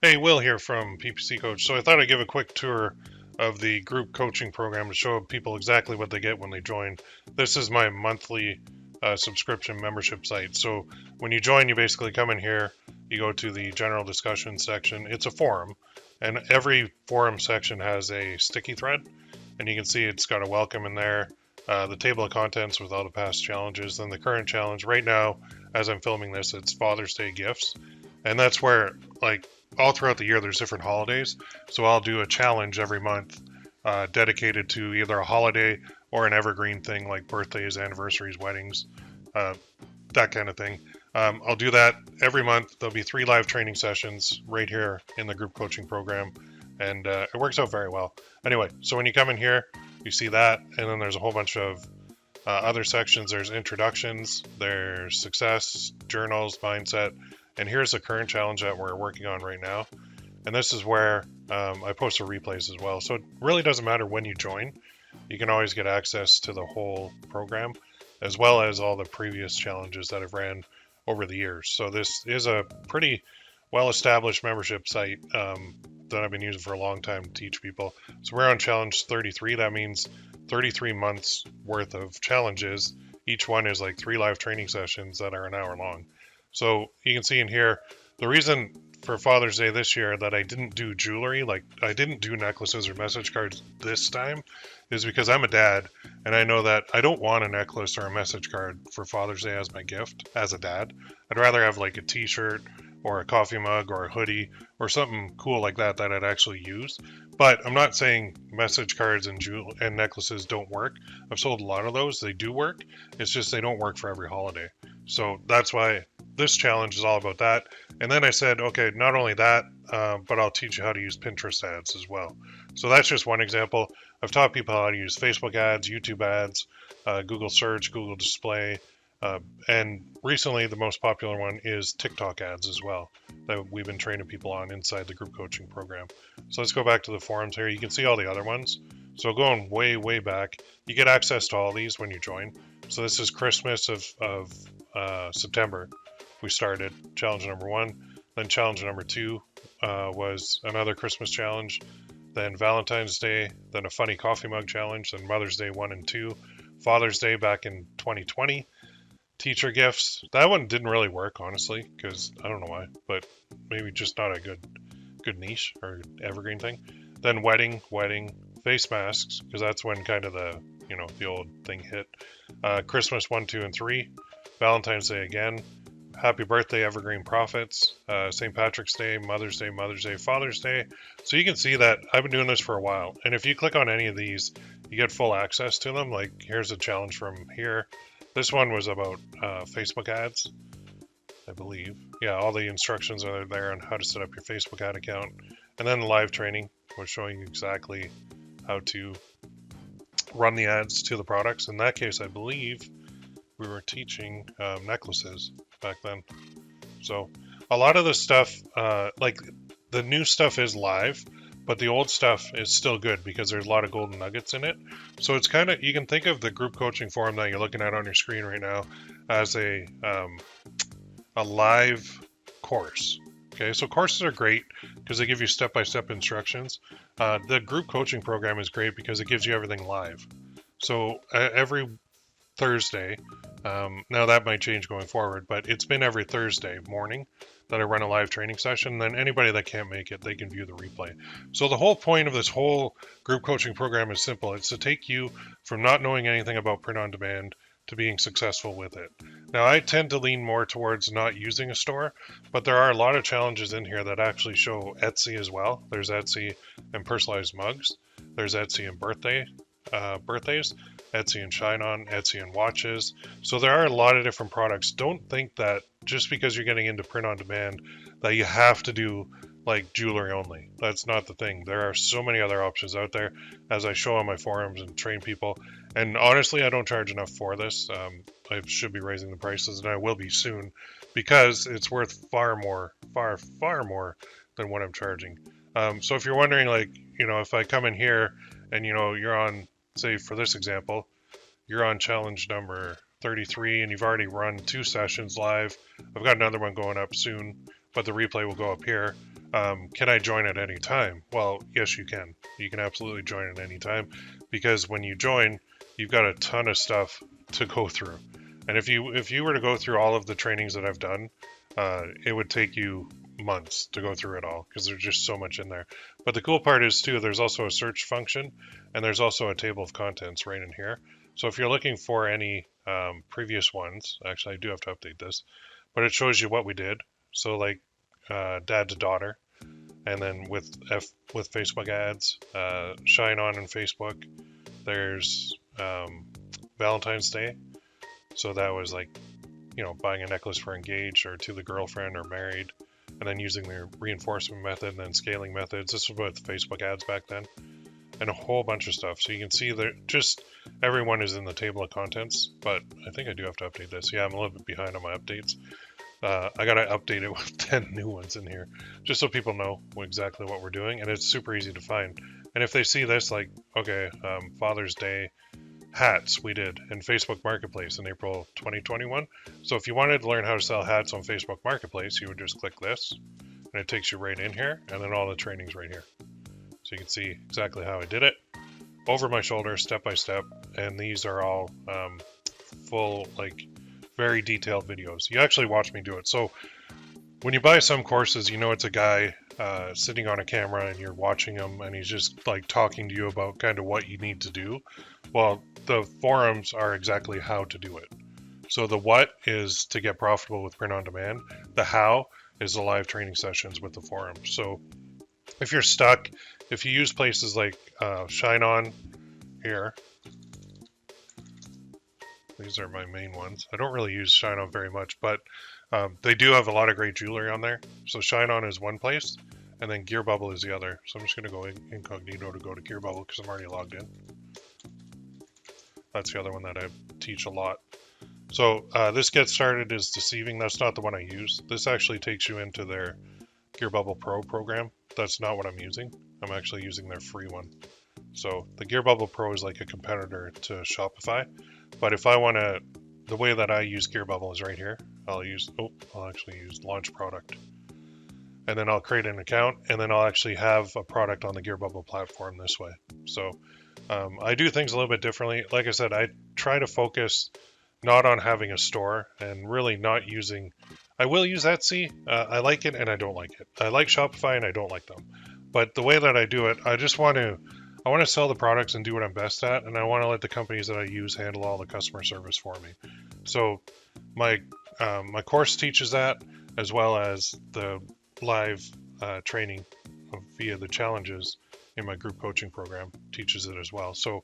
Hey, Will here from PPC Coach. So I thought I'd give a quick tour of the group coaching program to show people exactly what they get when they join. This is my monthly subscription membership site. So when you join, you basically come in here, you go to the general discussion section. It's a forum, and every forum section has a sticky thread, and you can see it's got a welcome in there. The table of contents with all the past challenges, then the current challenge. Right now, as I'm filming this, it's Father's Day gifts, and that's where, like, all throughout the year there's different holidays, so I'll do a challenge every month dedicated to either a holiday or an evergreen thing like birthdays, anniversaries, weddings, uh, that kind of thing. I'll do that every month. There'll be 3 live training sessions right here in the group coaching program, and it works out very well. Anyway, so when you come in here, you see that, and then there's a whole bunch of other sections. There's introductions, there's success, journals, mindset, and here's the current challenge that we're working on right now. And this is where I post the replays as well. So it really doesn't matter when you join. You can always get access to the whole program, as well as all the previous challenges that I've ran over the years. So this is a pretty well-established membership site that I've been using for a long time to teach people. So we're on challenge 33. That means 33 months worth of challenges. Each one is like 3 live training sessions that are an hour long. So you can see in here, the reason for Father's Day this year that I didn't do jewelry, like I didn't do necklaces or message cards this time, is because I'm a dad and I know that I don't want a necklace or a message card for Father's Day as my gift as a dad. I'd rather have like a t-shirt or a coffee mug or a hoodie or something cool like that that I'd actually use. But I'm not saying message cards and necklaces don't work. I've sold a lot of those. They do work. It's just they don't work for every holiday. So that's why this challenge is all about that. And then I said, okay, not only that, but I'll teach you how to use Pinterest ads as well. So that's just one example. I've taught people how to use Facebook ads, YouTube ads, Google search, Google display, and recently the most popular one is TikTok ads as well that we've been training people on inside the group coaching program. So let's go back to the forums here. You can see all the other ones. So going way back, you get access to all these when you join. So this is Christmas of September. We started challenge number 1. Then challenge number 2 was another Christmas challenge. Then Valentine's Day. Then a funny coffee mug challenge. Then Mother's Day 1 and 2. Father's Day back in 2020. Teacher gifts. That one didn't really work, honestly, because I don't know why, but maybe just not a good niche or evergreen thing. Then wedding, face masks, because that's when kind of the old thing hit. Christmas 1, 2, and 3. Valentine's Day again. Happy birthday, evergreen profits. St. Patrick's Day, Mother's Day, Father's Day. So you can see that I've been doing this for a while. And if you click on any of these, you get full access to them. Like here's a challenge from here. This one was about Facebook ads, I believe. Yeah, all the instructions are there on how to set up your Facebook ad account. And then the live training was showing you exactly how to run the ads to the products. In that case, I believe we were teaching necklaces back then. So a lot of the stuff, like the new stuff is live, but the old stuff is still good because there's a lot of golden nuggets in it. So it's kind of, you can think of the group coaching forum that you're looking at on your screen right now as a live course. Okay, so courses are great because they give you step-by-step instructions. The group coaching program is great because it gives you everything live. So every Thursday, now that might change going forward, but it's been every Thursday morning that I run a live training session. Then anybody that can't make it, they can view the replay. So the whole point of this whole group coaching program is simple. It's to take you from not knowing anything about print on demand to being successful with it. Now, I tend to lean more towards not using a store, but there are a lot of challenges in here that actually show Etsy as well. There's Etsy and personalized mugs. There's Etsy and birthdays, Etsy and Shine On, Etsy and watches. So there are a lot of different products. Don't think that just because you're getting into print on demand that you have to do like jewelry only. That's not the thing. There are so many other options out there, as I show on my forums and train people. And honestly, I don't charge enough for this. I should be raising the prices, and I will be soon, because it's worth far more than what I'm charging. So if you're wondering, like, if I come in here and you're on, say for this example, you're on challenge number 33 and you've already run 2 sessions live. I've got another one going up soon, but the replay will go up here. Can I join at any time? Well, yes, you can. You can absolutely join at any time, because when you join, you've got a ton of stuff to go through. And if you were to go through all of the trainings that I've done, it would take you months to go through it all, because there's just so much in there. But the cool part is too, there's also a search function, and there's also a table of contents right in here. So if you're looking for any previous ones, actually I do have to update this, but it shows you what we did. So like dad to daughter, and then with Facebook ads, Shine On in Facebook. There's Valentine's Day, so that was like, you know, buying a necklace for engaged or to the girlfriend or married, and then using the reinforcement method and then scaling methods. This was with Facebook ads back then, and a whole bunch of stuff. So you can see that just everyone is in the table of contents, but I think I do have to update this. Yeah, I'm a little bit behind on my updates. I gotta update it with 10 new ones in here, just so people know exactly what we're doing, and it's super easy to find. And if they see this, like, okay, Father's Day hats we did in Facebook Marketplace in April 2021. So if you wanted to learn how to sell hats on Facebook Marketplace, you would just click this, and it takes you right in here, and then all the trainings right here. So you can see exactly how I did it, over my shoulder, step by step, and these are all full, like, very detailed videos. You actually watch me do it. So when you buy some courses, you know it's a guy sitting on a camera and you're watching him and he's just like talking to you about kind of what you need to do. Well, the forums are exactly how to do it. So the what is to get profitable with print on demand. The how is the live training sessions with the forums. So if you're stuck, if you use places like Shine On here, these are my main ones. I don't really use Shine On very much, but they do have a lot of great jewelry on there. So Shine On is one place, and then Gear Bubble is the other. So I'm just going to go incognito to go to Gear Bubble because I'm already logged in. That's the other one that I teach a lot. So this Get Started is deceiving. That's not the one I use. This actually takes you into their Gear Bubble Pro program. That's not what I'm using. I'm actually using their free one. So the Gear Bubble Pro is like a competitor to Shopify. But if I want to, the way that I use Gear Bubble is right here. I'll actually use launch product. And then I'll create an account, and then I'll actually have a product on the Gear Bubble platform this way. So I do things a little bit differently. Like I said, I try to focus not on having a store and really not using, I will use Etsy. I like it and I don't like it. I like Shopify and I don't like them. But the way that I do it, I want to sell the products and do what I'm best at, and I want to let the companies that I use handle all the customer service for me. So my course teaches that, as well as the live training via the challenges in my group coaching program teaches it as well. So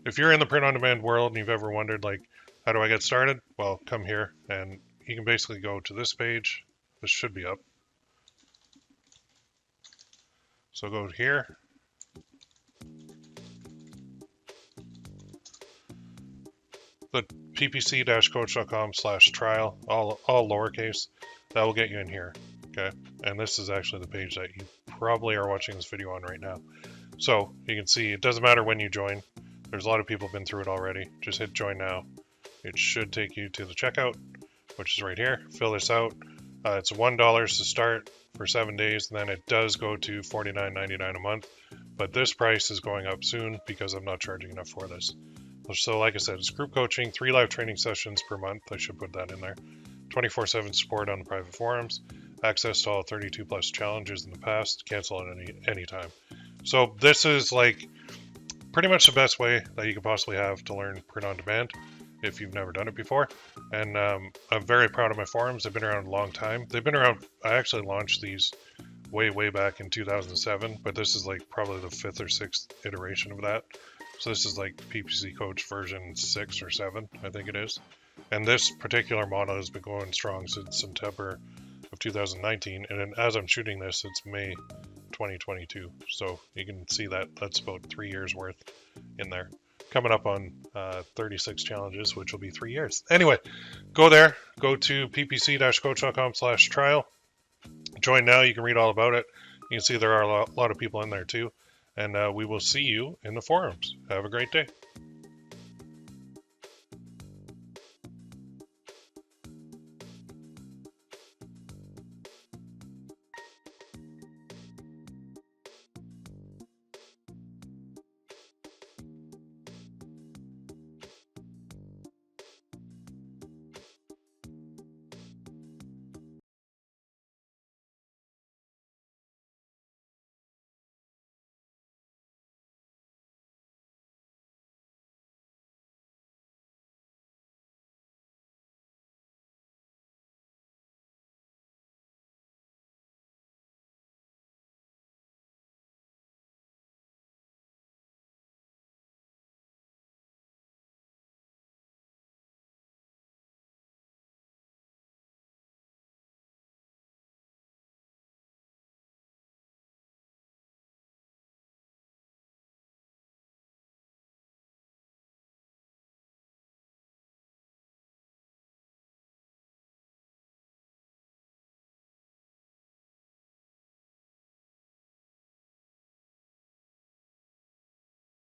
if you're in the print on demand world and you've ever wondered, like, how do I get started? Well, come here and you can basically go to this page. This should be up. So go here. The ppc-coach.com/trial, all lowercase, that will get you in here. Okay, and this is actually the page that you probably are watching this video on right now. So you can see it doesn't matter when you join. There's a lot of people been through it already. Just hit join now. It should take you to the checkout, which is right here. Fill this out. It's $1 to start for 7 days, and then it does go to $49.99 a month. But this price is going up soon because I'm not charging enough for this. So like I said, it's group coaching, 3 live training sessions per month. I should put that in there. 24/7 support on the private forums, access to all 32 plus challenges in the past, cancel at any time. So this is like pretty much the best way that you could possibly have to learn print on demand if you've never done it before. And I'm very proud of my forums. They've been around a long time. They've been around, I actually launched these way back in 2007, but this is like probably the 5th or 6th iteration of that. So this is like PPC Coach version 6 or 7, I think it is. And this particular model has been going strong since September of 2019. And then as I'm shooting this, it's May 2022. So you can see that that's about 3 years worth in there. Coming up on 36 challenges, which will be 3 years. Anyway, go there. Go to ppc-coach.com/trial. Join now. You can read all about it. You can see there are a lot of people in there too. And we will see you in the forums. Have a great day.